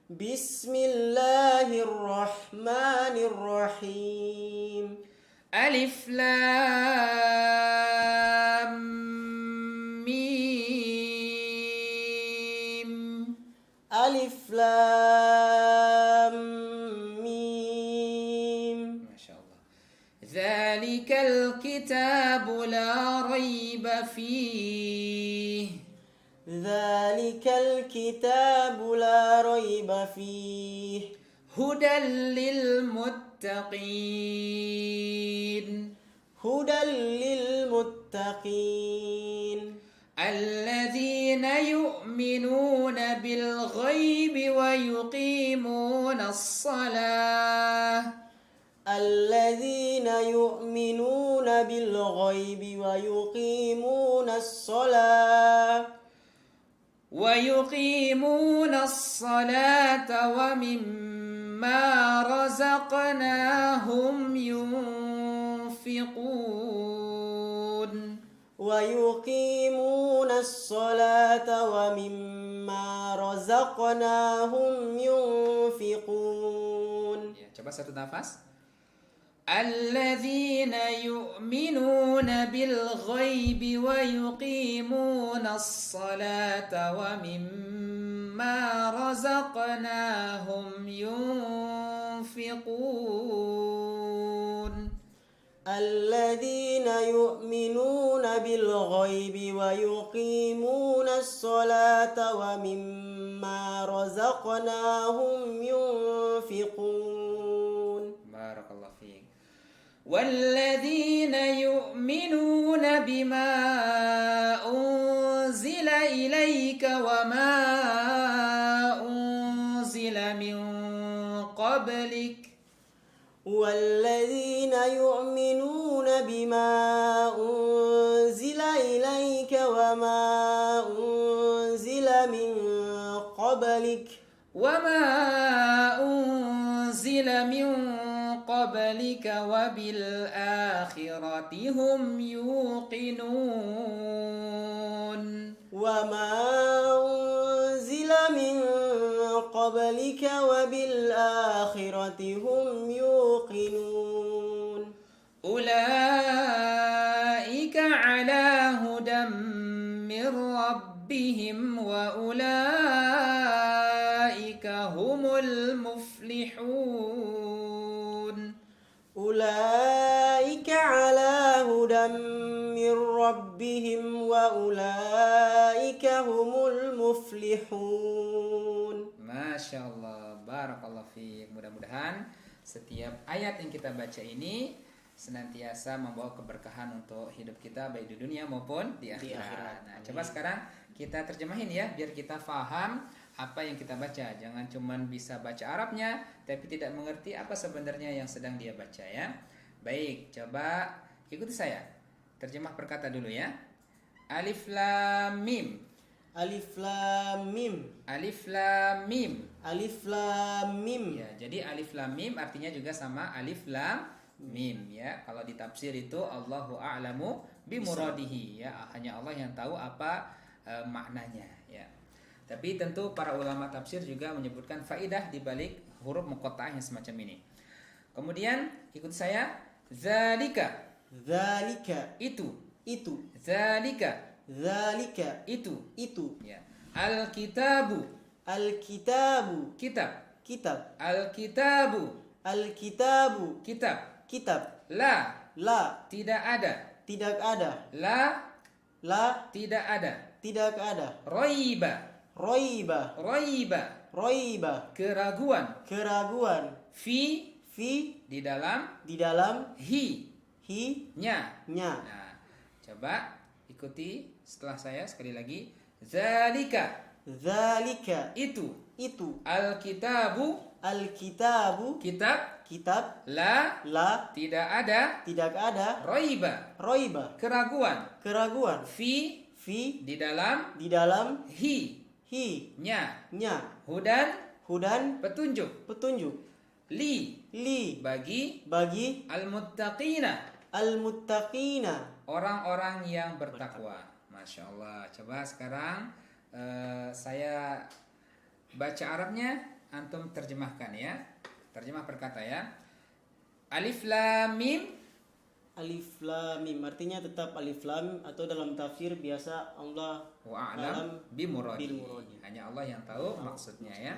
Bismillahirrahmanirrahim. Alif Lam Mim. Alif Lam ذلك الكتاب لا ريب فيه. ذلك الكتاب لا ريب فيه. هدى للمتقين. هدى للمتقين. الذين يؤمنون بالغيب ويقيمون الصلاة. الذين يؤمنون بالغيب ويقيمون الصلاة ومما رزقناهم ينفقون. ويقيمون الصلاة ومما رزقناهم ينفقون. Ya, coba satu nafas. الذين يؤمنون بالغيب ويقيمون الصلاة ومما رزقناهم ينفقون. الذين يؤمنون بالغيب ويقيمون الصلاة ومما رزقناهم ينفقون. بارك الله فيك. والذين يؤمنون بما أنزل إليك وما أنزل من قبلك. والذين يؤمنون بما أنزل إليك وما أنزل من قبلك وما أنزل من قبلك وبالآخرة هم يوقنون. وما أنزل من قبلك وبالآخرة هم يوقنون. أولئك على هدى من ربهم وأولئك هم المفلحون. أولئك على هدى من ربهم وأولئك هم المفلحون. Masya Allah, barakallah fiik. Mudah-mudahan setiap ayat yang kita baca ini senantiasa membawa keberkahan untuk hidup kita baik di dunia maupun di akhirat. Nah, coba sekarang kita terjemahin ya biar kita faham apa yang kita baca. Jangan cuman bisa baca Arabnya tapi tidak mengerti apa sebenarnya yang sedang dia baca ya. Baik, coba ikuti saya. Terjemah perkata dulu ya. Alif lam mim. Alif lam mim. Alif lam mim. Alif lam mim. Ya, jadi alif lam mim artinya juga sama alif lam mim ya. Kalau ditafsir itu Allahu a'lamu bimuradihi ya, hanya Allah yang tahu apa maknanya ya. Tapi tentu para ulama tafsir juga menyebutkan faidah di balik huruf muqatta'ah yang semacam ini. Kemudian ikut saya, zalika. Zalika. Itu. Zalika. Zalika. Itu. Ya. Al-kitabu. Al-kitabu. Kitab. Al-kitabu. Kitab. La. Tidak ada. La. Tidak ada. Roiba. Keraguan. Fi. Di dalam. Hi. Nya. Nah, coba ikuti setelah saya sekali lagi. Zalika. Itu. Alkitabu. Kitab. La. Tidak ada. Roiba. Keraguan. Fi. Di dalam. Hi. Nya. Hudan. Petunjuk. Li. Bagi. Al-muttaqina. Orang-orang yang bertakwa. Masya Allah. Coba sekarang saya baca Arabnya, antum terjemahkan ya. Terjemah perkata ya. Alif lam mim. Alif lam mim artinya tetap alif lam atau dalam tafsir biasa Allah Wa'alam bimuradi. Hanya Allah yang tahu maksudnya ya.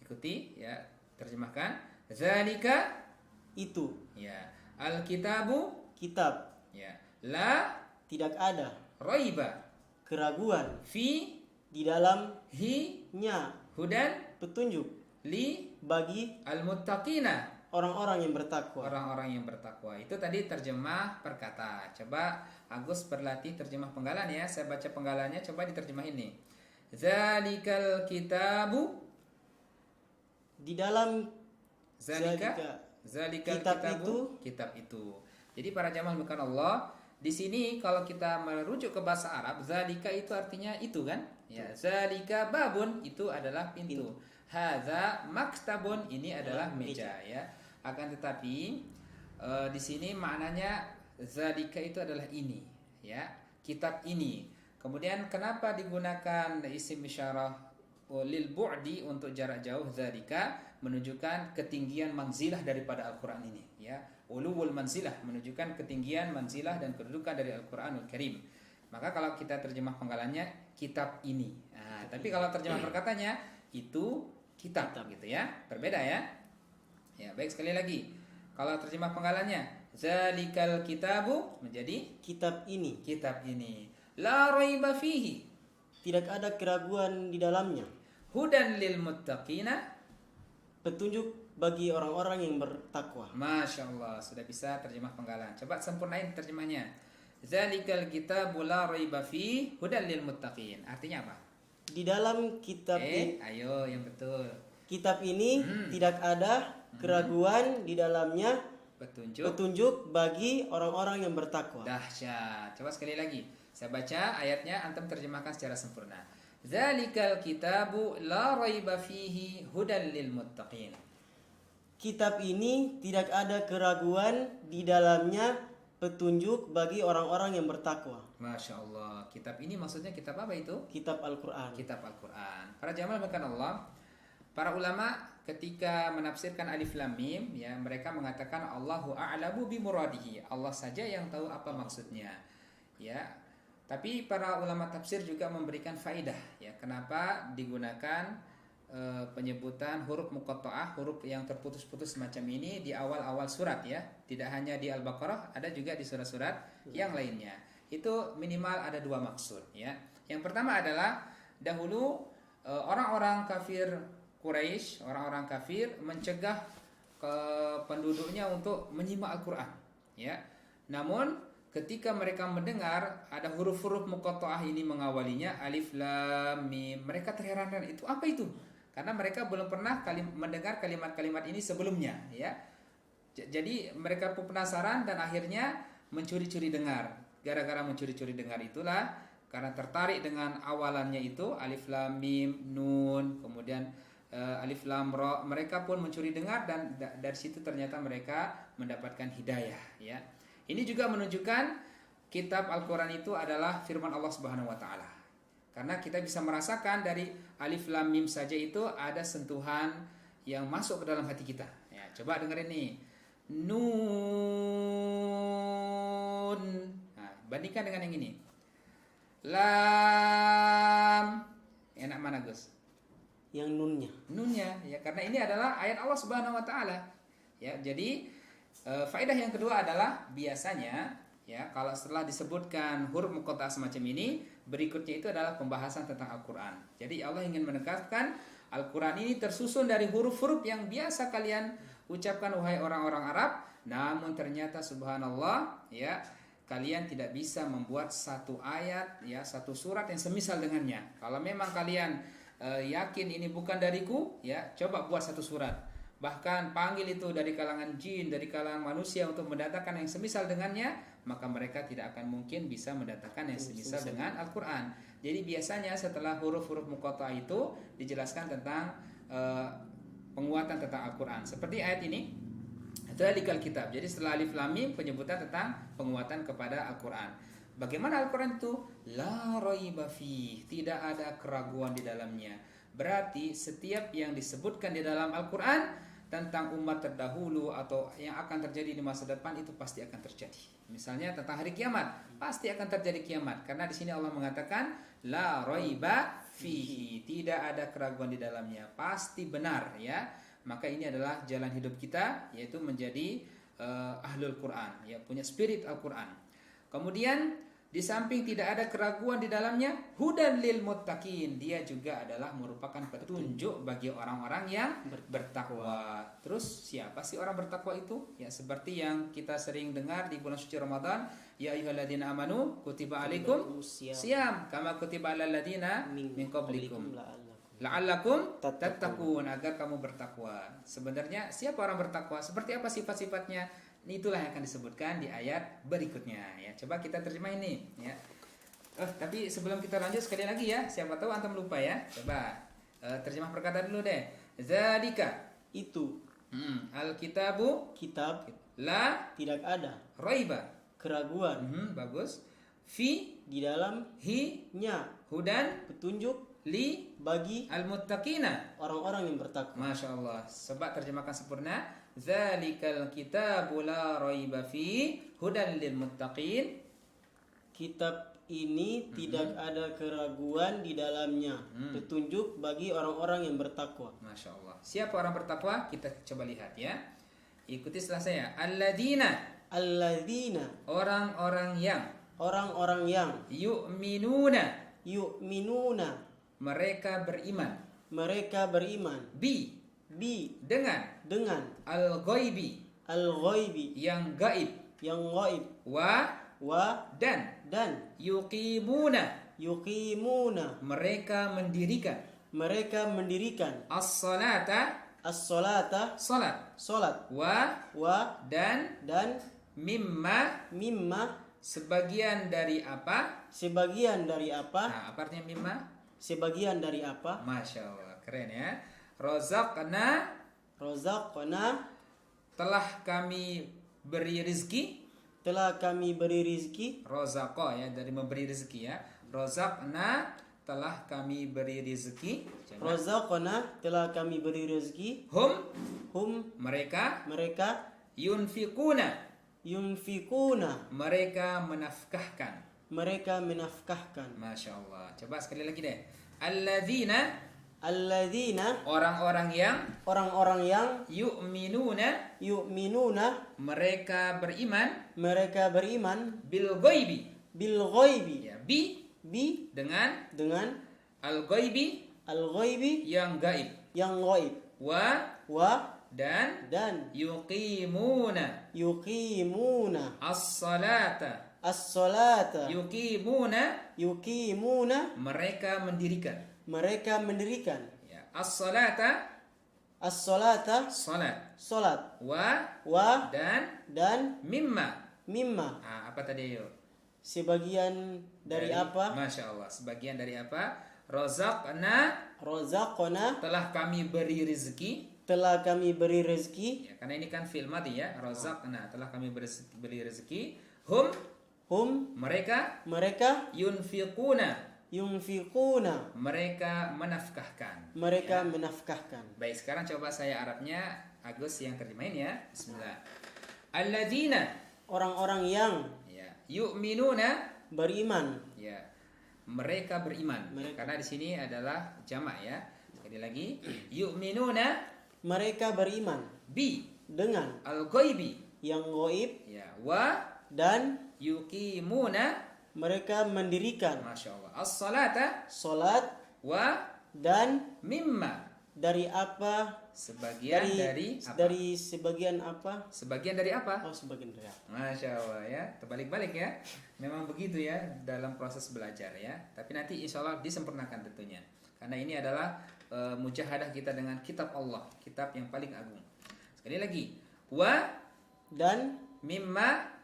Ikuti ya, terjemahkan. Zalika. Itu. Ya. Al-kitabu. Kitab. Ya. La. Tidak ada. Roiba. Keraguan. Fi. Di dalam. Hi. Nya. Hudan. Petunjuk. Li. Bagi al-muttaqina. Orang-orang yang bertakwa. Itu tadi terjemah perkata. Coba Agus berlatih terjemah penggalan ya. Saya baca penggalannya, coba diterjemahin nih. Zalikal kitabu. Di dalam Zalikal kitab itu. Jadi para jamaah bukan Allah, di sini kalau kita merujuk ke bahasa Arab, zalika itu artinya itu kan? Ya, zalika babun itu adalah pintu. Hadza maktabun ini adalah meja ya. Akan tetapi di sini maknanya zalika itu adalah ini ya. kitab ini. Kemudian kenapa digunakan isim isyarah lil bu'di untuk jarak jauh, dzalika menunjukkan ketinggian manzilah daripada Al-Qur'an ini, ya. Ulul manzilah menunjukkan ketinggian manzilah dan kedudukan dari Al-Qur'anul Karim. Maka kalau kita terjemah penggalannya kitab ini. Nah, tapi kalau terjemah perkatanya itu kitab gitu ya. Berbeda ya. Ya, baik, sekali lagi. Kalau terjemah penggalannya zalikal kitabu menjadi Kitab ini kitab ini. La raiba fihi. tidak ada keraguan di dalamnya. Hudan lil muttaqina. Petunjuk bagi orang-orang yang bertakwa. Masya Allah, sudah bisa terjemah penggalan. Coba sempurnain terjemahnya. Zalikal kitabu la raiba fihi hudan lil muttaqin. Artinya apa? Di dalam kitab ini, Ayo yang betul. kitab ini tidak ada keraguan di dalamnya, Petunjuk. petunjuk bagi orang-orang yang bertakwa. Dahsyat. Coba sekali lagi. Saya baca ayatnya, antum terjemahkan secara sempurna. Zalikal kitabu la raiba fihi hudan lil muttaqin. Kitab ini tidak ada keraguan di dalamnya, petunjuk bagi orang-orang yang bertakwa. Masya Allah. Kitab ini maksudnya kitab apa itu? Kitab Al-Quran. Kitab Al-Quran. Para jamaah bahkan Allah, para ulama ketika menafsirkan alif lam mim, ya, mereka mengatakan Allahu a'lamu bi muradihi. Allah saja yang tahu apa maksudnya. Ya. Tapi para ulama tafsir juga memberikan faidah, ya, kenapa digunakan penyebutan huruf muqatta'ah, huruf yang terputus-putus semacam ini di awal-awal surat, ya. Tidak hanya di Al-Baqarah, ada juga di surat-surat yang lainnya. Itu minimal ada dua maksud, ya. Yang pertama adalah dahulu orang-orang kafir Quraisy, orang-orang kafir mencegah ke penduduknya untuk menyimak Al-Qur'an, ya. Namun ketika mereka mendengar ada huruf-huruf muqatta'ah ini mengawalinya alif lam mim, mereka terheran-heran, itu apa itu? Karena mereka belum pernah mendengar kalimat-kalimat ini sebelumnya, ya. Jadi mereka pun penasaran dan akhirnya mencuri-curi dengar. Gara-gara mencuri-curi dengar itulah, karena tertarik dengan awalannya itu alif lam mim nun, kemudian alif lam ra, mereka pun mencuri dengar dan dari situ ternyata mereka mendapatkan hidayah, ya. Ini juga menunjukkan kitab Al-Qur'an itu adalah firman Allah Subhanahu wa taala. Karena kita bisa merasakan dari alif lam mim saja itu ada sentuhan yang masuk ke dalam hati kita. Ya, coba dengerin nih. Nun. Nah, bandingkan dengan yang ini. Lam. Enak mana, Gus? Yang nunnya. Nunnya, ya, karena ini adalah ayat Allah Subhanahu wa taala. Ya, jadi faedah yang kedua adalah biasanya, ya, kalau setelah disebutkan huruf muqatta'ah semacam ini, berikutnya itu adalah pembahasan tentang Al-Qur'an. Jadi Allah ingin menegaskan Al-Qur'an ini tersusun dari huruf-huruf yang biasa kalian ucapkan wahai orang-orang Arab, namun ternyata subhanallah, ya, kalian tidak bisa membuat satu ayat, ya, satu surat yang semisal dengannya. Kalau memang kalian yakin ini bukan dariku, ya, coba buat satu surat. Bahkan panggil itu dari kalangan jin, dari kalangan manusia untuk mendatangkan yang semisal dengannya, maka mereka tidak akan mungkin bisa mendatangkan yang semisal dengan Al-Quran. Jadi biasanya setelah huruf-huruf muqatta'ah itu dijelaskan tentang penguatan tentang Al-Quran. Seperti ayat ini, dzalikal kitab. Jadi setelah alif lam mim penyebutan tentang penguatan kepada Al-Quran. Bagaimana Al-Quran itu? La raiba fih, tidak ada keraguan di dalamnya. Berarti setiap yang disebutkan di dalam Al-Quran tentang umat terdahulu atau yang akan terjadi di masa depan itu pasti akan terjadi. Misalnya tentang hari kiamat, pasti akan terjadi kiamat. Karena di sini Allah mengatakan la raiba fihi, tidak ada keraguan di dalamnya, pasti benar, ya. Maka ini adalah jalan hidup kita, yaitu menjadi ahlul Quran, ya, punya spirit Al-Quran. Kemudian di samping tidak ada keraguan di dalamnya, hudan lil muttaqin, dia juga adalah merupakan petunjuk bagi orang-orang yang bertakwa. Terus siapa sih orang bertakwa itu? Ya, seperti yang kita sering dengar di bulan suci Ramadan, ya ayyuhalladzina amanu kutiba alaikum siyam kama kutiba alal ladzina min qablikum la'allakum tattaqun, agar kamu bertakwa. Sebenarnya siapa orang bertakwa? Seperti apa sifat-sifatnya? Itulah yang akan disebutkan di ayat berikutnya, ya. Coba kita terjemah ini, ya. Tapi sebelum kita lanjut sekali lagi, ya, siapa tahu antum lupa, ya. Coba terjemah perkataan dulu deh. Zalika Itu al-kitabu kitab la tidak ada raiba. keraguan Bagus. di dalam hi nya hudan petunjuk li bagi al-muttaqina. orang-orang yang bertakwa. Masya Allah. Sebab terjemahkan sempurna. Zalikal kitabu la raiba fi hudan lil muttaqin. Kitab ini tidak ada keraguan di dalamnya, petunjuk bagi orang-orang yang bertakwa. Masya Allah. Siapa orang bertakwa? Kita coba lihat ya. Ikuti setelah saya. Alladzina Orang-orang yang yu'minuna mereka beriman bi dengan al-ghaibi al-ghaibi yang gaib wa dan yuqimuna mereka mendirikan as-salata salat wa dan mimma sebagian dari apa? Nah, apa artinya mimma? Sebagian dari apa? Masya Allah, keren ya. Rozakna telah kami beri rezeki. Rozako ya, dari memberi rezeki ya. Rozakna telah kami beri rezeki. Telah kami beri rezeki. Hum mereka yunfikuna mereka menafkahkan. Masya Allah. Coba sekali lagi deh. Alladzina orang-orang yang yu'minuna mereka beriman bil ghaibi ya, bi dengan al ghaibi yang gaib wa dan yuqimuna as-salata yuqimuna mereka mendirikan ya, as-salata salat wa dan mimma apa tadi yuk? Sebagian dari apa? Masya Allah, sebagian dari apa? Rozakna telah kami beri rezeki ya, karena ini kan fi'il madhi ya. Rozakna telah kami beri rezeki. Hum mereka yunfiquna mereka menafkahkan. Baik, sekarang coba saya Arabnya, Agus yang terjemahin ya. Bismillah. Alladzina orang-orang yang ya, yu'minuna beriman ya, mereka beriman. Karena di sini adalah jamak ya. Sekali lagi, yu'minuna mereka beriman dengan al-ghaibi yang gaib ya, wa dan yuqimuna mereka mendirikan Masya Allah as-salata salat wa dan mimma dari apa sebagian dari apa? Sebagian dari apa? Oh, sebagian dari apa? Masya Allah ya, terbalik-balik ya. Memang begitu ya dalam proses belajar ya. Tapi nanti insya Allah disempurnakan tentunya. Karena ini adalah mujahadah kita dengan kitab Allah, kitab yang paling agung. Sekali lagi, wa dan mimma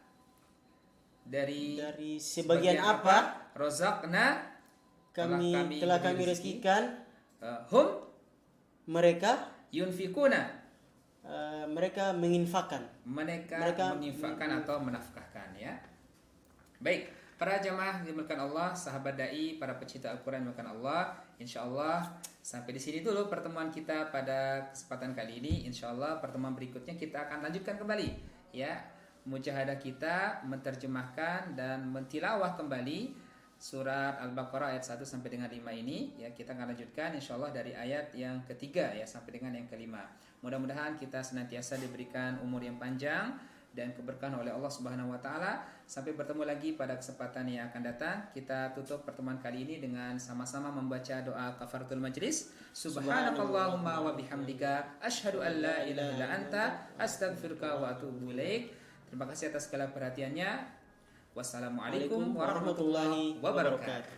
dari sebagian apa? Rozakna telah kami rezekikan. Hum mereka yunfikuna mereka menginfakkan. Mereka menginfakkan atau menafkahkan ya. Baik, para jamaah dimuliakan Allah, sahabat dai, para pecinta Al-Qur'an dimuliakan Allah. Insyaallah sampai di sini dulu pertemuan kita pada kesempatan kali ini. Insyaallah pertemuan berikutnya kita akan lanjutkan kembali ya. Mujahadah kita menterjemahkan dan mentilawah kembali surat Al-Baqarah ayat 1 sampai dengan 5 ini ya. Kita akan lanjutkan insyaallah dari ayat yang ketiga ya sampai dengan yang kelima. Mudah-mudahan kita senantiasa diberikan umur yang panjang dan keberkahan oleh Allah Subhanahu wa taala. Sampai bertemu lagi pada kesempatan yang akan datang. Kita tutup pertemuan kali ini dengan sama-sama membaca doa kafaratul majlis. Subhanakallahumma wa bihamdika asyhadu an la ilaha illa anta astaghfiruka wa atubu ilaik. Terima kasih atas segala perhatiannya. Wassalamualaikum warahmatullahi wabarakatuh.